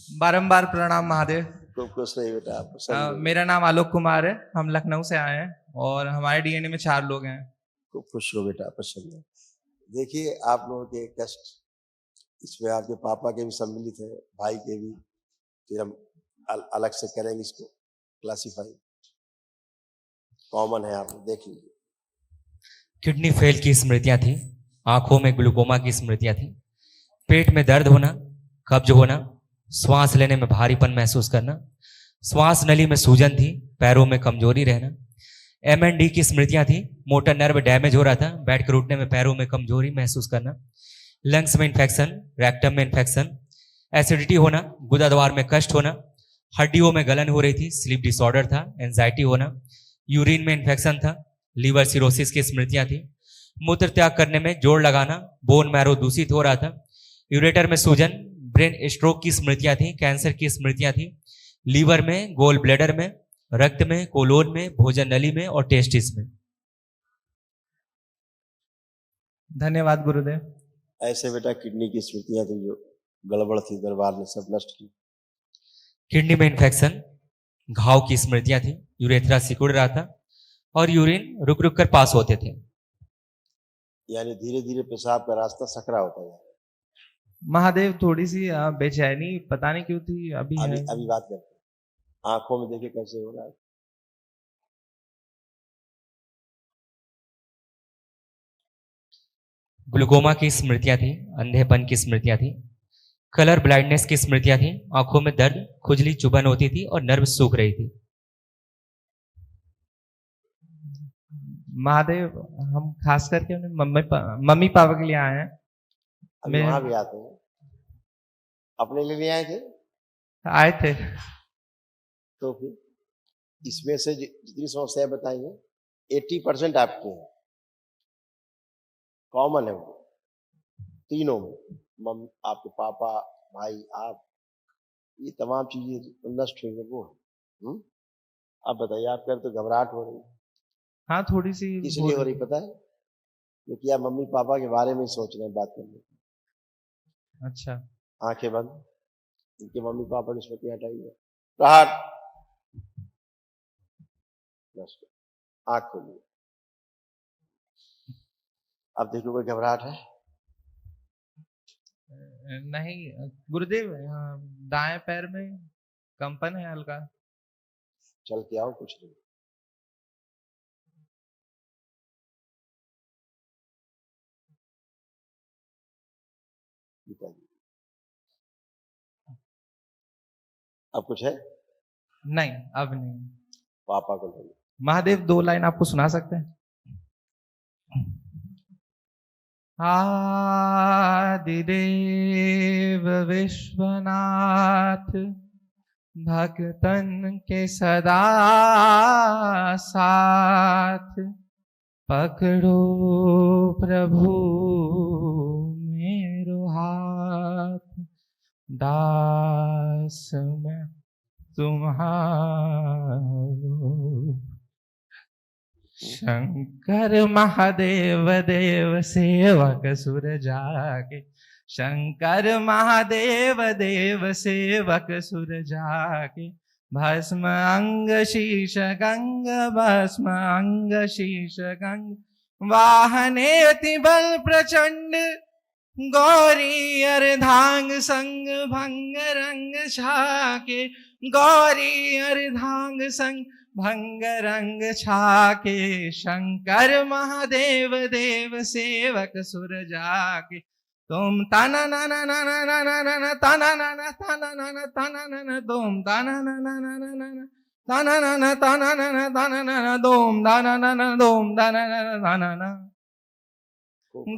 बारंबार प्रणाम महादेव। खूब खुश रहिए बेटा आप, सब लोग। मेरा नाम आलोक कुमार है, हम लखनऊ से आए हैं और हमारे डीएनए में 4 लोग हैं। खूब खुश हो बेटा, प्रसन्न हो। देखिए आप लोगों के कष्ट इसमें आपके पापा के भी सम्मिलित है, भाई के भी। फिर हम अलग से करेंगे इसको क्लासिफाई। कॉमन है, आप देख लीजिए। किडनी फेल की स्मृतियां थी, आंखों में ग्लूकोमा की स्मृतियां थी, पेट में दर्द होना, कब्ज होना, श्वास लेने में भारीपन महसूस करना, श्वास नली में सूजन थी, पैरों में कमजोरी रहना, एमएनडी की स्मृतियां थी, मोटर नर्व डैमेज हो रहा था, बैठ कर उठने में पैरों में कमजोरी महसूस करना, लंग्स में इन्फेक्शन, रेक्टम में इन्फेक्शन, एसिडिटी होना, गुदाद्वार में कष्ट होना, हड्डियों में गलन हो रही थी, स्लीप डिसऑर्डर था, एंजाइटी होना, यूरिन में इन्फेक्शन था, लीवर सिरोसिस की स्मृतियां थी, मूत्र त्याग करने में जोड़ लगाना, बोन मैरो दूषित हो रहा था, यूरेटर में सूजन, ब्रेन स्ट्रोक की स्मृतियां थी, कैंसर की स्मृतियां थी, लीवर में, गोल ब्लैडर में, रक्त में, कोलोन में, भोजन नली में और टेस्टिस में। धन्यवाद गुरुदेव। ऐसे बेटा किडनी की स्मृतियां थी जो गड़बड़ थी, दरबार ने सब नष्ट की। किडनी में इन्फेक्शन, घाव की स्मृतियां थी, यूरेथ्रा सिकुड़ रहा था और यूरिन रुक रुक कर पास होते थे। यानी धीरे धीरे पेशाब का रास्ता सकरा होता है। महादेव थोड़ी सी बेचैनी पता नहीं क्यों थी, अभी है। अभी बात करते हैं। आंखों में देखिए कैसे हो रहा है। ग्लूकोमा की स्मृतियां थी, अंधेपन की स्मृतियां थी, कलर ब्लाइंडनेस की स्मृतियां थी, आंखों में दर्द, खुजली, चुभन होती थी और नर्व सूख रही थी। महादेव हम खास करके मम्मी पापा के लिए आए हैं। अभी वहां भी आते हैं। अपने लिए आए थे? आए थे। तो फिर इसमें से जितनी समस्याएं बताई हैं 80% आपके हैं, कॉमन है वो तीनों में। मम्मी, आपके पापा, भाई, आप, ये तमाम चीजें नष्ट हुई है वो। आप बताइए, आप कर तो घबराहट हो रही है। हाँ थोड़ी सी। इसलिए हो रही पता है, क्योंकि आप मम्मी पापा के बारे में सोच रहे हैं बात करने। अच्छा। आंखें बंद, इनके मम्मी पापा की स्मृति हटाइए। प्रहार। आंख खोलिए। अब देखो कोई घबराहट है? नहीं गुरुदेव, दाएं पैर में कंपन है हल्का। चल के आओ, कुछ नहीं। अब कुछ है? नहीं अब नहीं। पापा को ले। महादेव 2 लाइन आपको सुना सकते हैं? आदिदेव विश्वनाथ भक्तन के सदा साथ, पकड़ो प्रभु मेरो हाथ, दास मैं तुम्हारो। शंकर महादेव देव सेवक सुर जागे, शंकर महादेव देव सेवक सुर जागे, भस्म अंग शीश गंग, भस्म अंग शीश गंग, वाहने अति बल प्रचंड, गौरी अर्धांग संग भंग रंग छाके, गौरी अर्धांग संग भंग रंग छाके, शंकर महादेव देव सेवक सुर जाके, तुम तना ना ना ना ना ना ना ना ना तना ना ना तना ना ना तना ना ना तुम तना ना ना ना ना ना ना तना ना ना तना ना ना तना ना ना तुम तना ना ना तुम तना ना ना तना ना।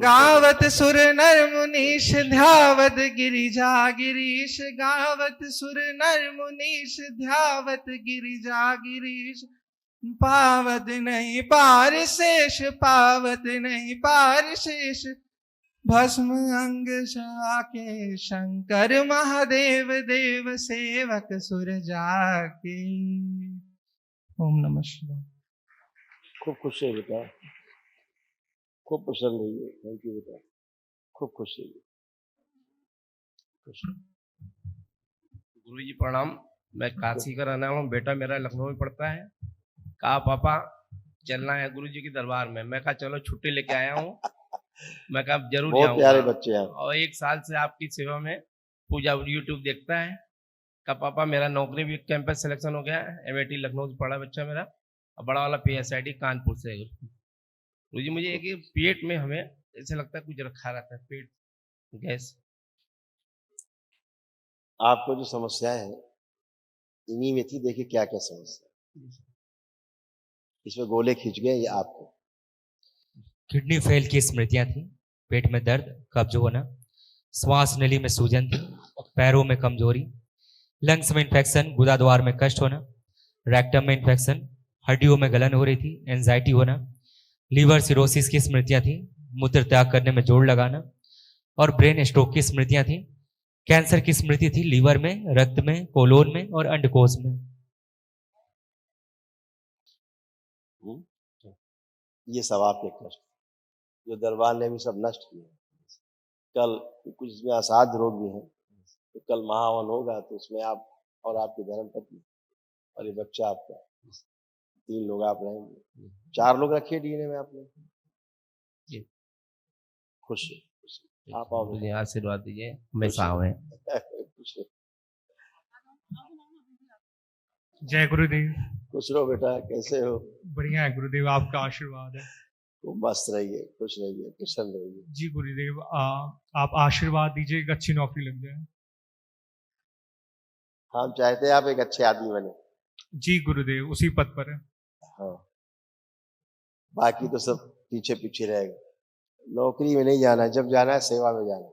गावत सुर नर मुनीश ध्यावत गिरिजा गिरीश, गावत सुर नर मुनीश ध्यावत गिरिजा गिरीश, पावत नहीं पार शेष, पावत नहीं पार शेष, भस्म अंग जाके, शंकर महादेव देव सेवक सुर जाके। ओम नमः शिवाय। खूब खुश है बेटा, खूब प्रसन्न रहिए। थैंक यू बेटा, खूब खुश रहिए। गुरुजी प्रणाम। मैं काशी का रहने वाला हूँ, बेटा मेरा लखनऊ में पढ़ता है। कहा पापा चलना है गुरुजी के दरबार में। मैं कहा चलो छुट्टी लेके आया हूँ। मैं कहा जरूर बहुत प्यारे जाऊंगा। बच्चे हैं। और 1 साल से आपकी सेवा में पूजा यूट्यूब देखता है। कहा पापा मेरा नौकरी भी कैंपस सिलेक्शन हो गया है, MIT लखनऊ से पढ़ा बच्चा मेरा, और बड़ा वाला PSID कानपुर से है। गुरुजी मुझे एक पेट में हमें ऐसा लगता है कुछ रखा रहता है, पेट गैस। आपको जो समस्या है इन्हीं में थी, देखिए क्या क्या समस्या है। इसमें गोले खींच गए ये आपको। किडनी फेल की स्मृतियां थी, पेट में दर्द, कब्ज होना, श्वास नली में सूजन थी, पैरों में कमजोरी, लंग्स में इन्फेक्शन, गुदा द्वार में कष्ट होना, रेक्टम में इन्फेक्शन, हड्डियों में गलन हो रही थी, एंजाइटी होना, लीवर सिरोसिस की स्मृतियां थी, मूत्र त्याग करने में जोर लगाना, और ब्रेन स्ट्रोक की स्मृतियां थी। कैंसर की स्मृति थी लीवर में, रक्त में, कोलोन में और अंडकोश में। ये सब आपके कष्ट जो दरबार ने भी सब नष्ट किए। कल कुछ इसमें असाध्य रोग भी हैं, तो कल महावन होगा तो उसमें आप और आपकी धर्मपत्नी और ये बच्चा आपका, 3 लोग आप रहेंगे। 4 लोग रखिए DNA में आपने। जी। खुश आप आओ। मुझे आशीर्वाद दीजिए, हमेशा आवे। खुश जय गुरुदेव। खुश रहो बेटा, कैसे हो? बढ़िया है गुरुदेव, आपका आशीर्वाद है। खूब मस्त रहिए, खुश रहिए, प्रसन्न रहिए। जी गुरुदेव, आप आशीर्वाद दीजिए, एक अच्छी नौकरी लग जाए। हम चाहते हैं आप एक अच्छे आदमी बने। जी गुरुदेव, उसी पद पर है। हाँ, बाकी तो सब पीछे पीछे रहेगा। नौकरी में नहीं जाना, जब जाना है सेवा में जाना।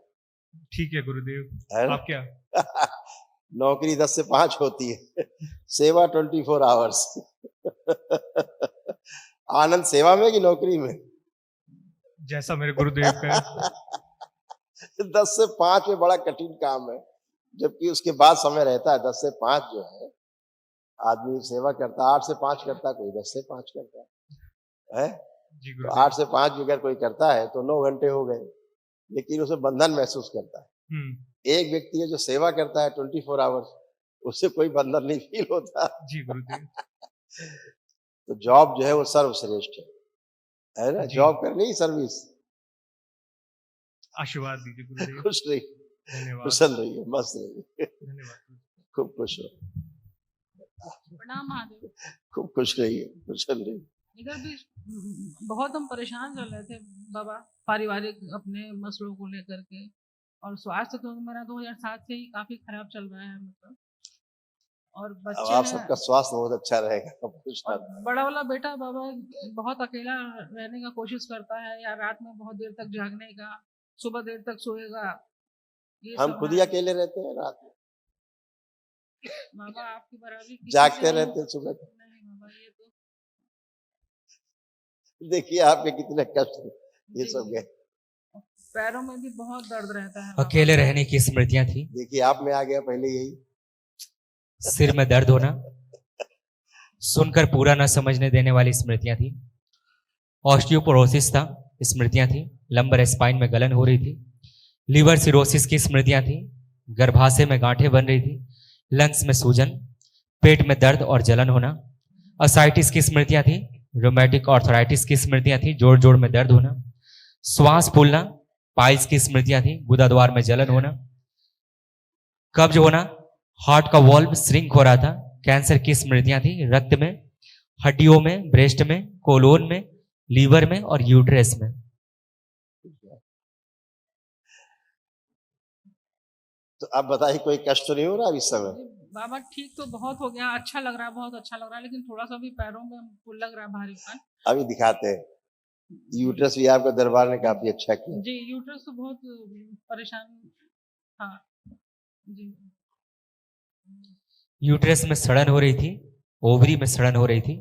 ठीक है गुरुदेव। है ना? आप क्या? नौकरी 10 से 5 होती है, सेवा 24 आवर्स। आनंद सेवा में कि नौकरी में? जैसा मेरे गुरुदेव का। 10 से 5 में बड़ा कठिन काम है, जबकि उसके बाद समय रहता है। 10 से 5 जो है आदमी सेवा करता है, 8 से 5 करता है, कोई 10 से 5 करता है। जी तो गुरुदेव। 8 से 5 अगर कोई करता है तो 9 घंटे हो गए, लेकिन उसे बंधन महसूस करता है। एक व्यक्ति है जो सेवा करता है 24 आवर्स, उससे कोई बंधन नहीं फील होता। जी गुरुदेव। तो जॉब जो है वो सर्वश्रेष्ठ है ना? जी। जॉब करनी ही सर्विस। आशीर्वाद दीजिए गुरुदेव। खुश रहिए, धन्यवाद। प्रसन्न रहिए, मस्त रहिए, धन्यवाद। खूब खुश हो, प्रणाम महादेव। खूब खुश रहिए, प्रसन्न रहिए। इधर भी बहुत हम परेशान चल रहे थे बाबा, पारिवारिक अपने मसलों को लेकर के, और स्वास्थ्य तो मेरा 2007 से ही काफी खराब चल रहा है, मतलब। और अब बच्चे आप हैं, सबका स्वास्थ्य बहुत अच्छा रहेगा। और बड़ा वाला बेटा बाबा बहुत अकेला रहने का कोशिश करता है, या रात में बहुत देर तक जागने का, सुबह देर तक सोएगा। ये हम सब खुद है। ही अकेले रहते हैं रात में, बाबा आपकी बराबरी किसी जागते से नहीं- रहते हैं सुबह तक। नहीं बाबा, ये तो देखिए आपके कितने कष्ट हैं, ये जी। सब गए। पैरों में भी बहुत दर्द रहता है बाबा। अकेले रहने की स्मृतियां थी, देखिए आप में आ गया पहले यही। सिर में दर्द होना, सुनकर पूरा न समझने देने वाली स्मृतियां थी, ऑस्टियोपोरोसिस था, स्मृतियां थी, लंबर स्पाइन में गलन हो रही थी, लीवर सिरोसिस की स्मृतियां थी, गर्भाशय में गांठें बन रही थी, लंग्स में सूजन, पेट में दर्द और जलन होना, असाइटिस की स्मृतियां थी, रोमैटिक आर्थराइटिस की स्मृतियां थी, जोड़ जोड़ में दर्द होना, श्वास फूलना, पाइल्स की स्मृतियां थी, गुदा द्वार में जलन होना, कब्ज होना, हार्ट का वॉल्व श्रिंक हो रहा था, कैंसर की स्मृतियां थी, रक्त में, हड्डियों में, ब्रेस्ट में, कोलोन में, लीवर में और यूट्रस में। तो अब बताइए कोई कष्ट तो नहीं हो रहा अब इस समय? बाबा ठीक तो बहुत हो गया, अच्छा लग रहा है, बहुत अच्छा लग रहा है, लेकिन थोड़ा सा भी पैरों में वो लग रहा है भारीपन। अभी दिखाते हैं। यूट्रस भी आपका दरबार ने काफी अच्छा किया। जी, यूट्रस तो बहुत परेशान था। जी। यूट्रस में सड़न हो रही थी, ओवरी में सड़न हो रही थी,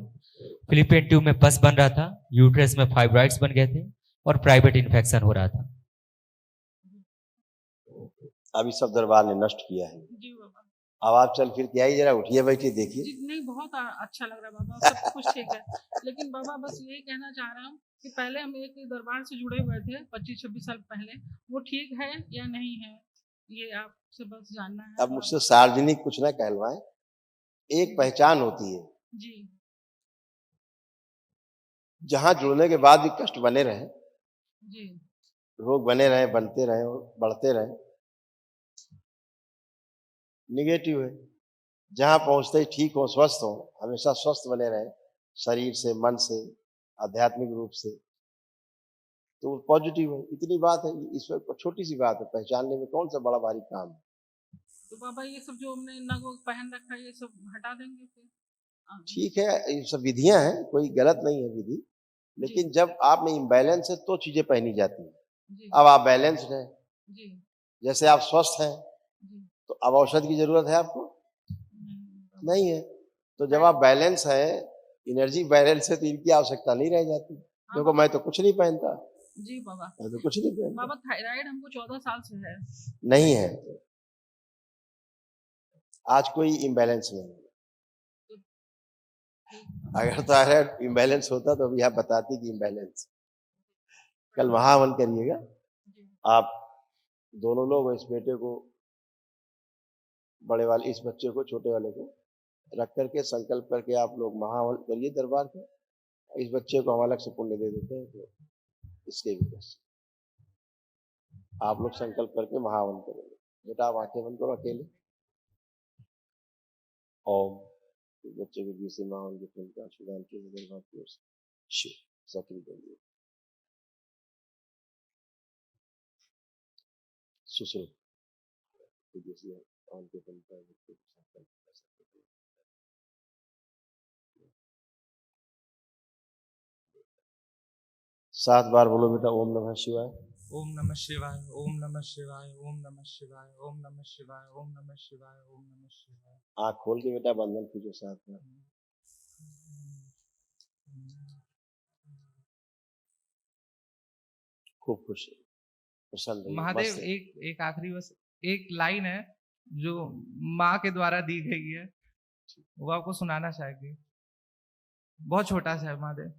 फिलिपियन ट्यूब में पस बन रहा था, यूट्रस में फाइब्रॉइड्स बन गए थे और प्राइवेट इन्फेक्शन हो रहा था। अभी सब दरबार ने नष्ट किया है। जी बाबा। अब आप चल फिर के आइए, जरा उठिए, बैठिए, देखिए। जी नहीं, बहुत अच्छा लग रहा है बाबा, सब कुछ ठीक है। लेकिन बाबा बस यही कहना चाह रहा हूँ कि पहले हम एक दरबार से जुड़े हुए थे 25-26 साल पहले, वो ठीक है या नहीं है, ये आपसे बस जानना है। अब मुझसे सार्वजनिक कुछ ना कहलवाएं। एक पहचान होती है, जी जहां जुड़ने के बाद भी कष्ट बने रहे, जी रोग बने रहे, बनते रहे और बढ़ते रहे, निगेटिव है। जहां पहुंचते ही ठीक हो, स्वस्थ हो, हमेशा स्वस्थ बने रहे, शरीर से, मन से, आध्यात्मिक रूप से, तो वो पॉजिटिव है। इतनी बात है, इसमें छोटी सी बात है, पहचानने में कौन सा बड़ा भारी काम है। तो बाबा ये सब जो हमने नग वग पहन रखा है ये सब हटा देंगे फिर? ठीक है, ये सब विधियां हैं, कोई गलत नहीं है विधि, लेकिन जब आप में इम्बैलेंस है तो चीजें पहनी जाती हैं। जी अब आप बैलेंस्ड हैं, जी जैसे आप स्वस्थ हैं, जी तो अब औषध की जरूरत है आपको? बाबा। नहीं है। तो जब आप बैलेंस है, एनर्जी बैलेंस है, तो इनकी आवश्यकता नहीं रह जाती। हाँ देखो बाबा। मैं तो कुछ नहीं पहनता, जी बाबा। मैं तो कुछ नहीं पहनता। बाबा थायराइड हमको 14 साल से है। नहीं है, आज कोई इम्बैलेंस नहीं है। अगर थायराइड इम्बैलेंस होता तो अभी आप बताती कि इम्बैलेंस। कल महावन करिएगा जी आप दोनों लोग, इस बेटे को, बड़े वाले, इस बच्चे को, छोटे वाले को रख करके संकल्प करके आप लोग महावन करिए दरबार पे। इस बच्चे को हम अलग से पुण्य दे देते हैं, तो इसके भी बस आप लोग संकल्प करके महावन करेंगे। बेटा आप आंखें बंद करो अकेले। ओम। इस बच्चे के बीच से महावन के पुण्य का आशीर्वाद के दरबार की ओर से शिव सक्रिय करिए। सुश्रुत जैसे ओम के पुण्य का बच्चे को संकल्प कर सकते हैं। 7 बार बोलो बेटा, ओम नमः शिवाय। ओम नमः शिवाय, ओम नमः शिवाय, ओम नमः शिवाय, ओम नमः शिवाय, ओम नमः शिवाय, ओम नमः शिवाय। आँख खोल के बेटा बंधन कीजिए 7 बार। खूब खुश है, प्रसन्न रहिए, महादेव, मस्त है। एक एक आखिरी बस एक लाइन है जो माँ के द्वारा दी गई है, वो आपको सुनाना चाहेंगे। बहुत छोटा सा है महादेव।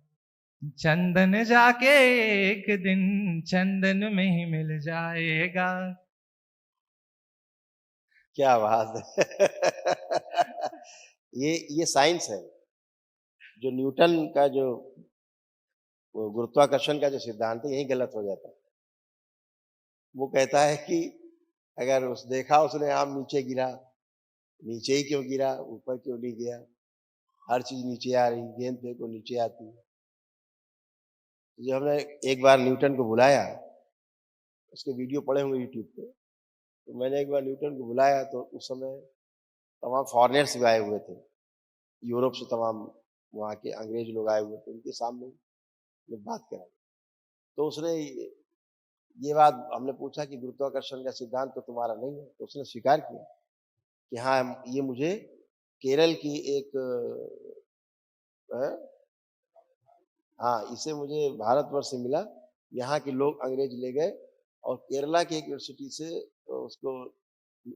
चंदन जाके एक दिन चंदन में ही मिल जाएगा। क्या बात है। ये साइंस है। जो न्यूटन का जो वो गुरुत्वाकर्षण का जो सिद्धांत है, यही गलत हो जाता है। वो कहता है कि अगर उस देखा उसने आम नीचे गिरा, नीचे ही क्यों गिरा, ऊपर क्यों नहीं गया, हर चीज नीचे आ रही, गेंद फेंको नीचे आती है। जो हमने एक बार न्यूटन को बुलाया, उसके वीडियो पड़े होंगे यूट्यूब पे, तो मैंने एक बार न्यूटन को बुलाया, तो उस समय तमाम फॉरेनर्स भी आए हुए थे, यूरोप से तमाम वहाँ के अंग्रेज लोग आए हुए थे, उनके सामने जब बात करा, तो उसने ये बात, हमने पूछा कि गुरुत्वाकर्षण का सिद्धांत तो तुम्हारा नहीं है, तो उसने स्वीकार किया कि हाँ, ये मुझे केरल की एक हाँ, इसे मुझे भारतवर्ष से मिला। यहाँ के लोग अंग्रेज ले गए और केरला की एक यूनिवर्सिटी से उसको,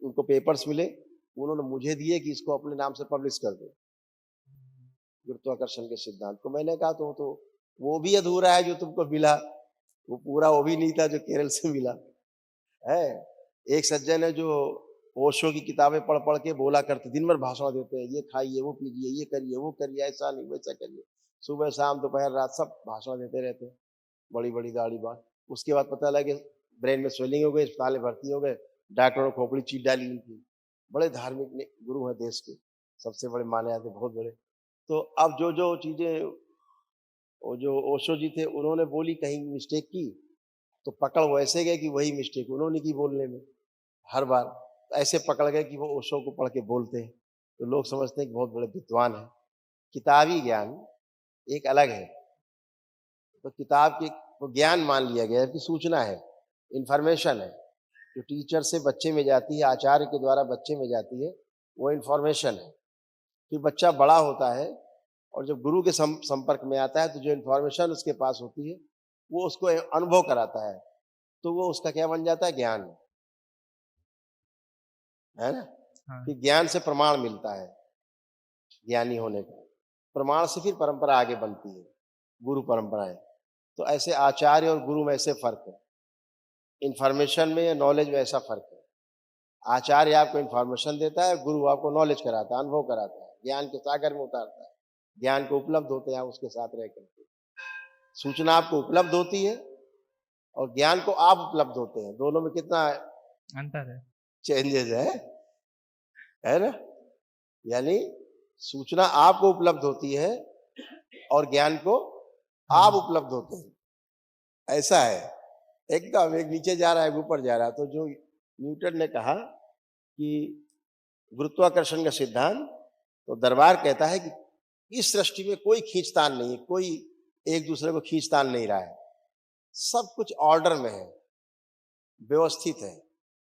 उनको पेपर्स मिले, उन्होंने मुझे दिए कि इसको अपने नाम से पब्लिश कर दो, गुरुत्वाकर्षण के सिद्धांत को। मैंने कहा तो वो भी अधूरा है जो तुमको मिला, वो पूरा वो भी नहीं था जो केरल से मिला है। एक सज्जन है जो ओशो की किताबें पढ़ पढ़ के बोला करते, दिन भर भाषण देते हैं, ये खाइए, वो पीजिए, ये करिए, वो करिए, ऐसा नहीं वैसा करिए, सुबह शाम दोपहर रात सब भाषण देते रहते हैं, बड़ी बड़ी दाढ़ी बात। उसके बाद पता लगे ब्रेन में स्वेलिंग हो गई, अस्पताल में भर्ती हो गए, डॉक्टरों ने खोपड़ी चीट डाली उनकी। बड़े धार्मिक गुरु हैं देश के, सबसे बड़े माने जाते, बहुत बड़े। तो अब जो चीजें वो जो ओशो जी थे उन्होंने बोली, कहीं मिस्टेक की तो पकड़ वैसे गए कि वही मिस्टेक उन्होंने की बोलने में, हर बार ऐसे पकड़ गए कि वो ओशो को पढ़ के बोलते हैं, तो लोग समझते हैं कि बहुत बड़े विद्वान हैं। किताबी ज्ञान एक अलग है, तो किताब के वो ज्ञान मान लिया गया है कि सूचना है, इंफॉर्मेशन है, जो टीचर से बच्चे में जाती है, आचार्य के द्वारा बच्चे में जाती है, वो इंफॉर्मेशन है। फिर बच्चा बड़ा होता है और जब गुरु के संपर्क में आता है, तो जो इंफॉर्मेशन उसके पास होती है वो उसको अनुभव कराता है, तो वो उसका क्या बन जाता है, ज्ञान, है ना। हाँ। फिर ज्ञान से प्रमाण मिलता है, ज्ञानी होने का प्रमाण से फिर परंपरा आगे बनती है, गुरु परंपराएं। तो ऐसे आचार्य और गुरु में ऐसे फर्क है, इंफॉर्मेशन में या नॉलेज में ऐसा फर्क है। आचार्य आपको इन्फॉर्मेशन देता है, गुरु आपको नॉलेज कराता है, अनुभव कराता है, ज्ञान के सागर में उतारता है, ज्ञान को उपलब्ध होते हैं आप उसके साथ रह करके। सूचना आपको उपलब्ध होती है और ज्ञान को आप उपलब्ध होते हैं, दोनों में कितना अंतर है। चेंजेस है ना। यानी सूचना आपको उपलब्ध होती है और ज्ञान को आप उपलब्ध होते हैं, ऐसा है। एकदम एक नीचे जा रहा है, एक ऊपर जा रहा है। तो जो न्यूटन ने कहा कि गुरुत्वाकर्षण का सिद्धांत, तो दरबार कहता है कि इस सृष्टि में कोई खींचतान नहीं है, कोई एक दूसरे को खींचतान नहीं रहा है, सब कुछ ऑर्डर में है, व्यवस्थित है।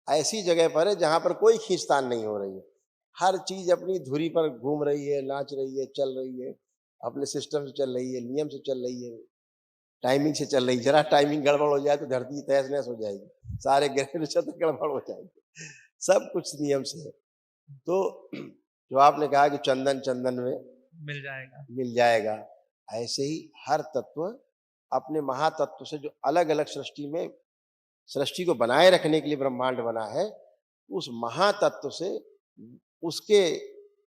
ऐसी जगह पर है जहां पर कोई खींचतान नहीं हो रही है, हर चीज अपनी धुरी पर घूम रही है, नाच रही है, चल रही है, अपने सिस्टम से चल रही है, नियम से चल रही है, टाइमिंग से चल रही है। जरा टाइमिंग गड़बड़ हो जाए तो धरती तहस नहस हो जाएगी, सारे ग्रह नक्षत्र गड़बड़ हो जाएंगे, सब कुछ नियम से है। तो जो आपने कहा कि चंदन चंदन में मिल जाएगा, ऐसे ही हर तत्व अपने महातत्व से, जो अलग अलग सृष्टि को बनाए रखने के लिए ब्रह्मांड बना है, उस महातत्व से, उसके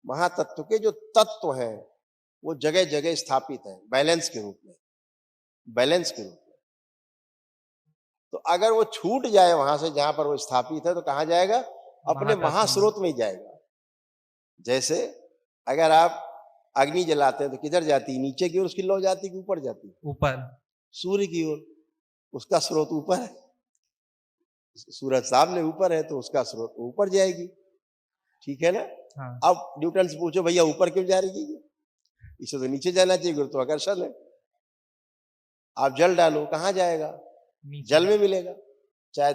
महातत्व के जो तत्व हैं वो जगह जगह स्थापित है, बैलेंस के रूप में। तो अगर वो छूट जाए वहां से जहां पर वो स्थापित है, तो कहां जाएगा? अपने महास्रोत में ही जाएगा। जैसे अगर आप अग्नि जलाते हैं तो किधर जाती है? नीचे की ओर उसकी लौ जाती है कि ऊपर जाती है? ऊपर। सूर्य की ओर, उसका स्रोत ऊपर है। सूरज सामने ऊपर है तो उसका स्रोत ऊपर जाएगी, ठीक है ना। हाँ। अब न्यूटन से पूछो भैया ऊपर क्यों जा रही है? इसे तो नीचे जाना चाहिए, गुरुत्वाकर्षण है। आप जल डालो, कहाँ जाएगा? जल में मिलेगा। चाहे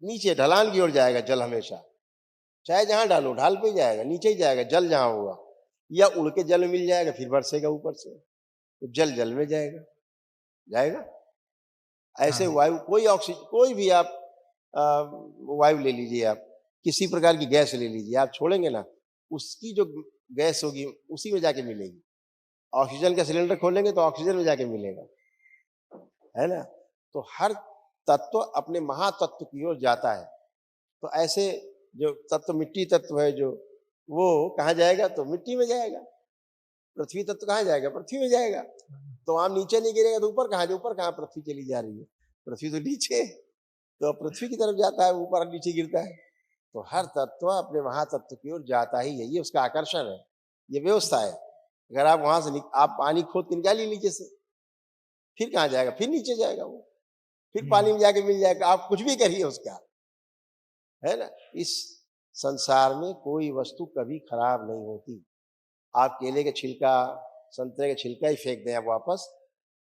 नीचे ढलान की ओर जाएगा जल हमेशा, चाहे जहां डालो ढाल पे जाएगा, नीचे ही जाएगा जल जहां होगा। या उड़ के जल में मिल जाएगा, फिर बरसेगा ऊपर से, तो जल में जाएगा। ऐसे वायु, कोई ऑक्सीजन, कोई भी आप वायु ले लीजिए, आप किसी प्रकार की गैस ले लीजिए, आप छोड़ेंगे ना, उसकी जो गैस होगी उसी में जाके मिलेगी। ऑक्सीजन का सिलेंडर खोलेंगे तो ऑक्सीजन में जाके मिलेगा, है ना। तो हर तत्व अपने महातत्व की ओर जाता है। तो ऐसे जो तत्व, मिट्टी तत्व है जो, वो कहाँ जाएगा? तो मिट्टी में जाएगा। पृथ्वी तत्व कहाँ जाएगा? पृथ्वी में जाएगा। तो आम नीचे नहीं गिरेगा तो ऊपर कहाँ? ऊपर कहाँ पृथ्वी चली जा रही है? पृथ्वी तो नीचे, तो पृथ्वी की तरफ जाता है, ऊपर नीचे गिरता है। तो हर तत्व अपने महातत्व की ओर जाता ही है, ये उसका आकर्षण है, ये व्यवस्था है। अगर आप वहां से आप पानी खोद के निकालिए नीचे से, फिर कहाँ जाएगा? फिर नीचे जाएगा वो, फिर पानी में जाके मिल जाएगा। आप कुछ भी करिए उसका, है ना। इस संसार में कोई वस्तु कभी खराब नहीं होती। आप केले के छिलका, संतरे के छिलका ही फेंक दें आप वापस,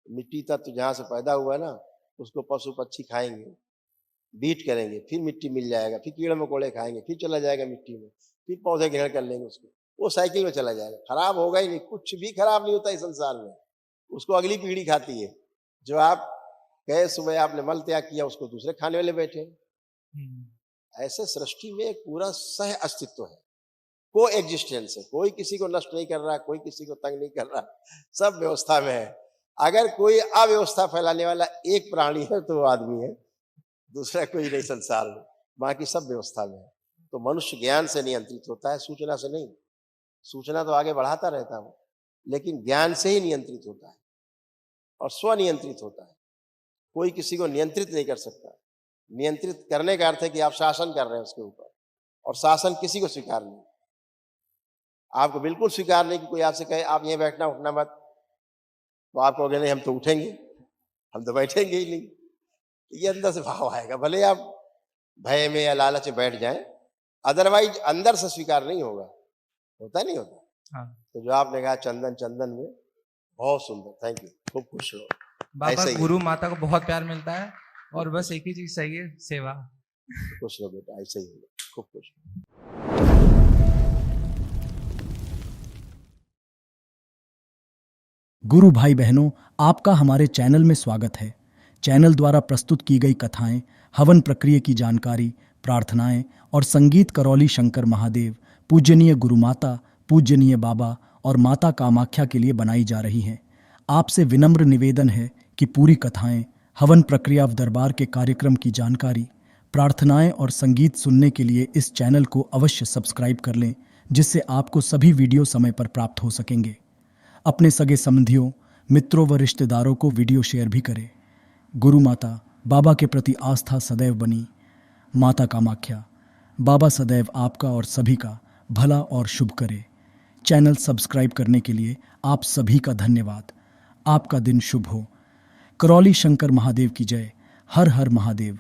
मिट्टी तत्व जहां से पैदा हुआ ना, उसको पशु पक्षी खाएंगे, बीट करेंगे, फिर मिट्टी मिल जाएगा, फिर कीड़े मकोड़े खाएंगे, फिर चला जाएगा मिट्टी में, फिर पौधे ग्रहण कर लेंगे उसको, वो साइकिल में चला जाएगा। खराब होगा ही नहीं, कुछ भी खराब नहीं होता इस संसार में, उसको अगली पीढ़ी खाती है। जो आप गए सुबह आपने मल त्याग किया, उसको दूसरे खाने वाले बैठे। ऐसे सृष्टि में एक पूरा सह अस्तित्व है, को एग्जिस्टेंस है। कोई किसी को नष्ट नहीं कर रहा, कोई किसी को तंग नहीं कर रहा, सब व्यवस्था में है। अगर कोई अव्यवस्था फैलाने वाला एक प्राणी है तो वो आदमी है, दूसरा कोई नहीं संसार में, बाकी सब व्यवस्था में है। तो मनुष्य ज्ञान से नियंत्रित होता है, सूचना से नहीं। सूचना तो आगे बढ़ाता रहता है वो, लेकिन ज्ञान से ही नियंत्रित होता है और स्वनियंत्रित होता है। कोई किसी को नियंत्रित नहीं कर सकता। नियंत्रित करने का अर्थ है कि आप शासन कर रहे हैं उसके ऊपर, और शासन किसी को स्वीकार नहीं। आपको बिल्कुल स्वीकार नहीं कि कोई आपसे कहे आप यहीं बैठना, उठना मत, तो आप कहोगे नहीं हम तो उठेंगे, हम तो बैठेंगे ही नहीं। ये अंदर से भाव आएगा, भले आप भय में या लालच में बैठ जाएं, अदरवाइज अंदर से स्वीकार नहीं होगा। होता नहीं होता। हाँ। तो जो आपने कहा चंदन चंदन में, बहुत सुंदर, थैंक यू, खूब खुश रहो। बाबा, गुरु माता को बहुत प्यार मिलता है और बस एक ही चीज चाहिए, सेवा। खुश रहो बेटा, ऐसे ही होगा, खूब खुश रहो। गुरु भाई बहनों, आपका हमारे चैनल में स्वागत है। चैनल द्वारा प्रस्तुत की गई कथाएं, हवन प्रक्रिया की जानकारी, प्रार्थनाएं और संगीत करौली शंकर महादेव, पूजनीय गुरु माता, पूजनीय बाबा और माता कामाख्या के लिए बनाई जा रही हैं। आपसे विनम्र निवेदन है कि पूरी कथाएं, हवन प्रक्रिया व दरबार के कार्यक्रम की जानकारी, प्रार्थनाएं और संगीत सुनने के लिए इस चैनल को अवश्य सब्सक्राइब कर लें, जिससे आपको सभी वीडियो समय पर प्राप्त हो सकेंगे। अपने सगे संबंधियों, मित्रों व रिश्तेदारों को वीडियो शेयर भी करें। गुरु माता बाबा के प्रति आस्था सदैव बनी। माता कामाख्या बाबा सदैव आपका और सभी का भला और शुभ करे। चैनल सब्सक्राइब करने के लिए आप सभी का धन्यवाद। आपका दिन शुभ हो। करौली शंकर महादेव की जय। हर हर महादेव।